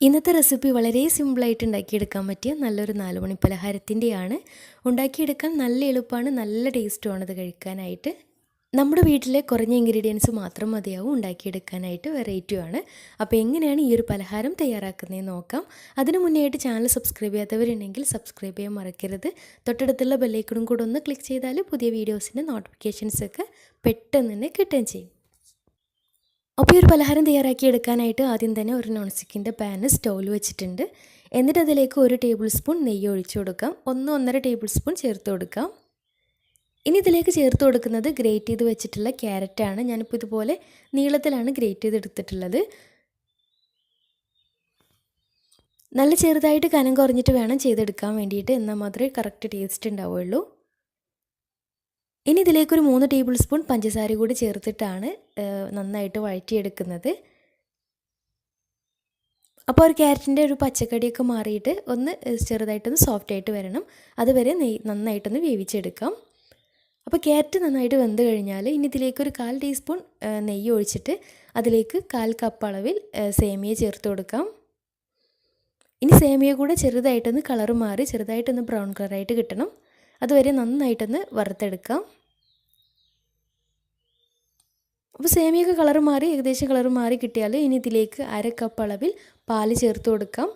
ഇന്നത്തെ റെസിപ്പി വളരെ സിമ്പിളായിട്ട് ഉണ്ടാക്കിയെടുക്കാൻ പറ്റിയ നല്ലൊരു 4 മണി പലഹാരത്തിൻ്റെയാണ്. ഉണ്ടാക്കിയെടുക്കാൻ നല്ല എളുപ്പമാണ്, നല്ല ടേസ്റ്റുമാണ് ഇത് കഴിക്കാനായിട്ട്. നമ്മുടെ വീട്ടിലെ കുറഞ്ഞ ഇൻഗ്രീഡിയൻസ് മാത്രം മതിയാവും ഉണ്ടാക്കിയെടുക്കാനായിട്ട്, വെറൈറ്റിയാണ്. അപ്പോൾ എങ്ങനെയാണ് ഈ ഒരു പലഹാരം തയ്യാറാക്കുന്നതെന്ന് നോക്കാം. അതിന് മുന്നേ ആയിട്ട് ചാനൽ സബ്സ്ക്രൈബ് ചെയ്യാത്തവരുണ്ടെങ്കിൽ സബ്സ്ക്രൈബ് ചെയ്യാൻ മറക്കരുത്. തൊട്ടടുത്തുള്ള ബെല്ലൈക്കണും കൂടെ ഒന്ന് ക്ലിക്ക് ചെയ്താൽ പുതിയ വീഡിയോസിൻ്റെ നോട്ടിഫിക്കേഷൻസൊക്കെ പെട്ടെന്ന് തന്നെ കിട്ടുകയും ചെയ്യും. അപ്പോൾ ഈ ഒരു പലഹാരം തയ്യാറാക്കിയെടുക്കാനായിട്ട് ആദ്യം തന്നെ ഒരു നോൺ സ്റ്റിക്കിൻ്റെ പാന് സ്റ്റൗവിൽ വെച്ചിട്ടുണ്ട്. എന്നിട്ട് അതിലേക്ക് 1 ടേബിൾ സ്പൂൺ നെയ്യ് ഒഴിച്ചു കൊടുക്കാം. 1-1.5 ടേബിൾ സ്പൂൺ ചേർത്ത് കൊടുക്കാം. ഇനി ഇതിലേക്ക് ചേർത്ത് കൊടുക്കുന്നത് ഗ്രേറ്റ് ചെയ്ത് വെച്ചിട്ടുള്ള ക്യാരറ്റാണ്. ഞാനിപ്പോൾ ഇതുപോലെ നീളത്തിലാണ് ഗ്രേറ്റ് ചെയ്തെടുത്തിട്ടുള്ളത്. നല്ല ചെറുതായിട്ട് കനം കുറഞ്ഞിട്ട് വേണം ചെയ്തെടുക്കാൻ വേണ്ടിയിട്ട്, എന്നാൽ മാത്രമേ കറക്റ്റ് ടേസ്റ്റ് ഉണ്ടാവുകയുള്ളൂ. ഇനി ഇതിലേക്കൊരു 3 ടേബിൾ സ്പൂൺ പഞ്ചസാര കൂടി ചേർത്തിട്ടാണ് നന്നായിട്ട് വഴറ്റിയെടുക്കുന്നത്. അപ്പോൾ ഒരു ക്യാരറ്റിൻ്റെ ഒരു പച്ചക്കടിയൊക്കെ മാറിയിട്ട് ഒന്ന് ചെറുതായിട്ടൊന്ന് സോഫ്റ്റായിട്ട് വരണം. അതുവരെ നന്നായിട്ടൊന്ന് വേവിച്ചെടുക്കാം. അപ്പോൾ ക്യാരറ്റ് നന്നായിട്ട് വെന്ത് കഴിഞ്ഞാൽ ഇനി ഇതിലേക്കൊരു 1/4 ടീസ്പൂൺ നെയ്യ് ഒഴിച്ചിട്ട് അതിലേക്ക് 1/4 കപ്പ് അളവിൽ സേമിയ ചേർത്ത് കൊടുക്കാം. ഇനി സേമിയ കൂടെ ചെറുതായിട്ടൊന്ന് കളർ മാറി ചെറുതായിട്ടൊന്ന് ബ്രൗൺ കളറായിട്ട് കിട്ടണം. അതുവരെ നന്നായിട്ടൊന്ന് വറുത്തെടുക്കാം. അപ്പോൾ സേമിയൊക്കെ കളർ മാറി ഏകദേശം കളർ മാറി കിട്ടിയാൽ ഇനി ഇതിലേക്ക് 1/2 കപ്പ് അളവിൽ പാല് ചേർത്ത് കൊടുക്കാം.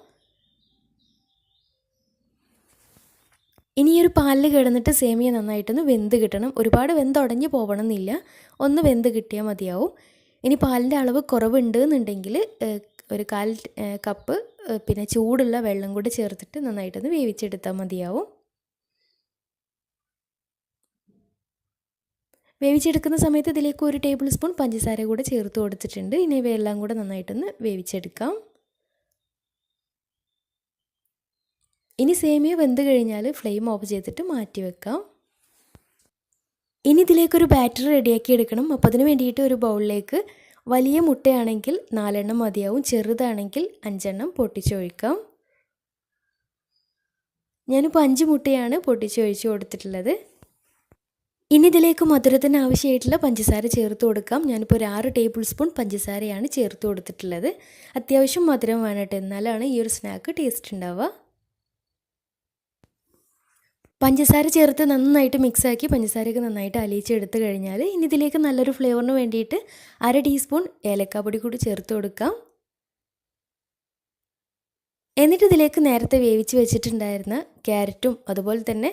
ഇനി ഈ ഒരു പാലിൽ കിടന്നിട്ട് സേമിയ നന്നായിട്ടൊന്ന് വെന്ത് കിട്ടണം. ഒരുപാട് വെന്തുടഞ്ഞ് പോകണമെന്നില്ല, ഒന്ന് വെന്ത് കിട്ടിയാൽ മതിയാവും. ഇനി പാലിൻ്റെ അളവ് കുറവുണ്ട് എന്നുണ്ടെങ്കിൽ ഒരു 1/4 കപ്പ് പിന്നെ ചൂടുള്ള വെള്ളം കൂടി ചേർത്തിട്ട് നന്നായിട്ടൊന്ന് വേവിച്ചെടുത്താൽ മതിയാവും. വേവിച്ചെടുക്കുന്ന സമയത്ത് ഇതിലേക്ക് 1 ടേബിൾ സ്പൂൺ പഞ്ചസാര കൂടെ ചേർത്ത് കൊടുത്തിട്ടുണ്ട്. ഇനി ഇവയെല്ലാം കൂടെ നന്നായിട്ടൊന്ന് വേവിച്ചെടുക്കാം. ഇനി സേമിയ വെന്ത് കഴിഞ്ഞാൽ ഫ്ലെയിം ഓഫ് ചെയ്തിട്ട് മാറ്റി വെക്കാം. ഇനി ഇതിലേക്കൊരു ബാറ്റർ റെഡിയാക്കി എടുക്കണം. അപ്പോൾ അതിന് വേണ്ടിയിട്ട് ഒരു ബൗളിലേക്ക് വലിയ മുട്ടയാണെങ്കിൽ 4 എണ്ണം മതിയാവും, ചെറുതാണെങ്കിൽ 5 എണ്ണം പൊട്ടിച്ചൊഴിക്കാം. ഞാനിപ്പോൾ 5 മുട്ടയാണ് പൊട്ടിച്ചൊഴിച്ച് കൊടുത്തിട്ടുള്ളത്. ഇനി ഇതിലേക്ക് മധുരത്തിന് ആവശ്യമായിട്ടുള്ള പഞ്ചസാര ചേർത്ത് കൊടുക്കാം. ഞാനിപ്പോൾ ഒരു 6 ടേബിൾ സ്പൂൺ പഞ്ചസാരയാണ് ചേർത്ത് കൊടുത്തിട്ടുള്ളത്. അത്യാവശ്യം മധുരം വേണം, എന്നാലാണ് ഈ ഒരു സ്നാക്ക് ടേസ്റ്റ് ഉണ്ടാവുക. പഞ്ചസാര ചേർത്ത് നന്നായിട്ട് മിക്സാക്കി പഞ്ചസാരയൊക്കെ നന്നായിട്ട് അലിയിച്ചെടുത്ത് കഴിഞ്ഞാൽ ഇനി ഇതിലേക്ക് നല്ലൊരു ഫ്ലേവറിന് വേണ്ടിയിട്ട് 1/2 ടീസ്പൂൺ ഏലക്കാപ്പൊടി കൂടി ചേർത്ത് കൊടുക്കാം. എന്നിട്ട് ഇതിലേക്ക് നേരത്തെ വേവിച്ച് വെച്ചിട്ടുണ്ടായിരുന്ന ക്യാരറ്റും അതുപോലെ തന്നെ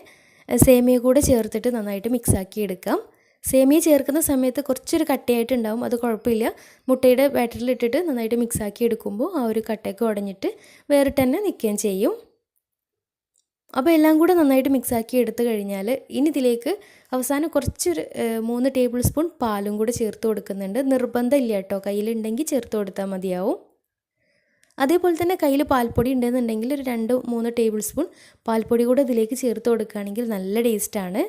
സേമിയ കൂടെ ചേർത്തിട്ട് നന്നായിട്ട് മിക്സാക്കി എടുക്കാം. സേമിയ ചേർക്കുന്ന സമയത്ത് കുറച്ചൊരു കട്ടയായിട്ടുണ്ടാവും, അത് കുഴപ്പമില്ല. മുട്ടയുടെ ബാറ്ററിലിട്ടിട്ട് നന്നായിട്ട് മിക്സാക്കി എടുക്കുമ്പോൾ ആ ഒരു കട്ടയൊക്കെ ഉടഞ്ഞിട്ട് വേറിട്ട് തന്നെ നിൽക്കുകയും ചെയ്യും. അപ്പോൾ എല്ലാം കൂടെ നന്നായിട്ട് മിക്സാക്കി എടുത്തു കഴിഞ്ഞാൽ ഇനി ഇതിലേക്ക് അവസാനം കുറച്ചൊരു 3 ടേബിൾ സ്പൂൺ പാലും കൂടെ ചേർത്ത് കൊടുക്കുന്നുണ്ട്. നിർബന്ധമില്ല കേട്ടോ, കയ്യിലുണ്ടെങ്കിൽ ചേർത്ത് കൊടുത്താൽ മതിയാവും. അതേപോലെ തന്നെ കയ്യിൽ പാൽപ്പൊടി ഉണ്ടെന്നുണ്ടെങ്കിൽ ഒരു 2-3 ടേബിൾ സ്പൂൺ പാൽപ്പൊടി കൂടെ ഇതിലേക്ക് ചേർത്ത് കൊടുക്കുകയാണെങ്കിൽ നല്ല ടേസ്റ്റാണ്.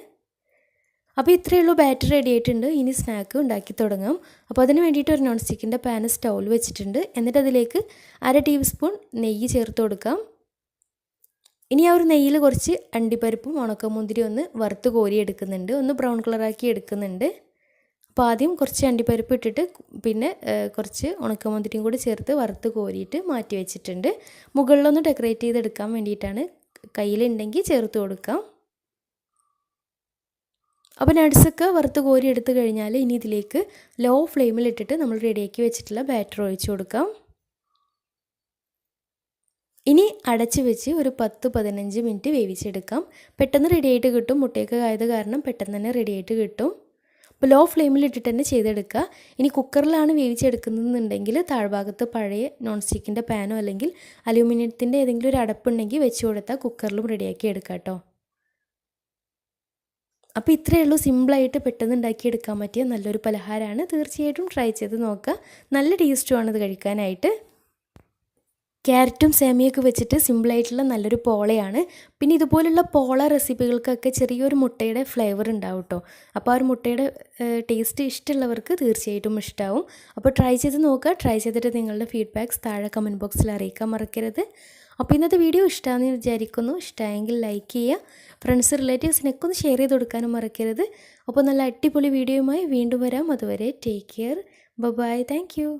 അപ്പോൾ ഇത്രയേ ഉള്ളൂ, ബാറ്റർ റെഡി ആയിട്ടുണ്ട്. ഇനി സ്നാക്ക് ഉണ്ടാക്കി തുടങ്ങാം. അപ്പോൾ അതിന് വേണ്ടിയിട്ട് ഒരു നോൺ സ്റ്റിക്കിൻ്റെ പാൻ സ്റ്റൗവിൽ വെച്ചിട്ടുണ്ട്. എന്നിട്ട് അതിലേക്ക് 1/2 ടീസ്പൂൺ നെയ്യ് ചേർത്ത് കൊടുക്കാം. ഇനി ആ ഒരു നെയ്യിൽ കുറച്ച് അണ്ടിപ്പരിപ്പും ഉണക്കമുന്തിരി ഒന്ന് വറുത്ത് കോരി എടുക്കുന്നുണ്ട്, ഒന്ന് ബ്രൗൺ കളറാക്കി എടുക്കുന്നുണ്ട്. അപ്പോൾ ആദ്യം കുറച്ച് അണ്ടിപ്പരിപ്പ് ഇട്ടിട്ട് പിന്നെ കുറച്ച് ഉണക്കമുന്തിരിയും കൂടി ചേർത്ത് വറുത്ത് കോരിയിട്ട് മാറ്റി വെച്ചിട്ടുണ്ട്. മുകളിലൊന്ന് ഡെക്കറേറ്റ് ചെയ്തെടുക്കാൻ വേണ്ടിയിട്ടാണ്, കയ്യിലുണ്ടെങ്കിൽ ചേർത്ത് കൊടുക്കാം. അപ്പോൾ നട്ട്സൊക്കെ വറുത്ത് കോരി എടുത്തു കഴിഞ്ഞാൽ ഇനി ഇതിലേക്ക് ലോ ഫ്ലെയിമിലിട്ടിട്ട് നമ്മൾ റെഡിയാക്കി വെച്ചിട്ടുള്ള ബാറ്റർ ഒഴിച്ചു കൊടുക്കാം. ഇനി അടച്ച് വെച്ച് ഒരു 10-15 മിനിറ്റ് വേവിച്ചെടുക്കാം. പെട്ടെന്ന് റെഡിയായിട്ട് കിട്ടും, മുട്ടയൊക്കെ ആയത് കാരണം പെട്ടെന്ന് തന്നെ റെഡിയായിട്ട് കിട്ടും. അപ്പോൾ ലോ ഫ്ലെയിമിലിട്ടിട്ട് തന്നെ ചെയ്തെടുക്കുക. ഇനി കുക്കറിലാണ് വേവിച്ചെടുക്കുന്നതെന്നുണ്ടെങ്കിൽ താഴ്ഭാഗത്ത് പഴയ നോൺ സ്റ്റിക്കിൻ്റെ പാനോ അല്ലെങ്കിൽ അലൂമിനിയത്തിൻ്റെ ഏതെങ്കിലും ഒരു അടപ്പുണ്ടെങ്കിൽ വെച്ച് കൊടുത്താൽ കുക്കറിലും റെഡിയാക്കി എടുക്കാം കേട്ടോ. അപ്പോൾ ഇത്രയേ ഉള്ളൂ, സിമ്പിളായിട്ട് പെട്ടെന്ന് ഉണ്ടാക്കിയെടുക്കാൻ പറ്റിയ നല്ലൊരു പലഹാരമാണ്. തീർച്ചയായിട്ടും ട്രൈ ചെയ്ത് നോക്കുക, നല്ല ടേസ്റ്റുമാണ് ഇത് കഴിക്കാനായിട്ട്. ക്യാരറ്റും സേമിയൊക്കെ വെച്ചിട്ട് സിമ്പിളായിട്ടുള്ള നല്ലൊരു പോളയാണ്. പിന്നെ ഇതുപോലുള്ള പോള റെസിപ്പികൾക്കൊക്കെ ചെറിയൊരു മുട്ടയുടെ ഫ്ലേവർ ഉണ്ടാവും കേട്ടോ. അപ്പോൾ ആ ഒരു മുട്ടയുടെ ടേസ്റ്റ് ഇഷ്ടമുള്ളവർക്ക് തീർച്ചയായിട്ടും ഇഷ്ടമാവും. അപ്പോൾ ട്രൈ ചെയ്ത് നോക്കുക. ട്രൈ ചെയ്തിട്ട് നിങ്ങളുടെ ഫീഡ്ബാക്ക്സ് താഴെ കമൻറ്റ് ബോക്സിൽ അറിയിക്കാൻ മറക്കരുത്. അപ്പോൾ ഇന്നത്തെ വീഡിയോ ഇഷ്ടമാണെന്ന് വിചാരിക്കുന്നു. ഇഷ്ടമായെങ്കിൽ ലൈക്ക് ചെയ്യുക, ഫ്രണ്ട്സ് റിലേറ്റീവ്സിനൊക്കെ ഒന്ന് ഷെയർ ചെയ്ത് കൊടുക്കാനും മറക്കരുത്. അപ്പോൾ നല്ല അടിപൊളി വീഡിയോയുമായി വീണ്ടും വരാം. അതുവരെ take care, bye, thank U.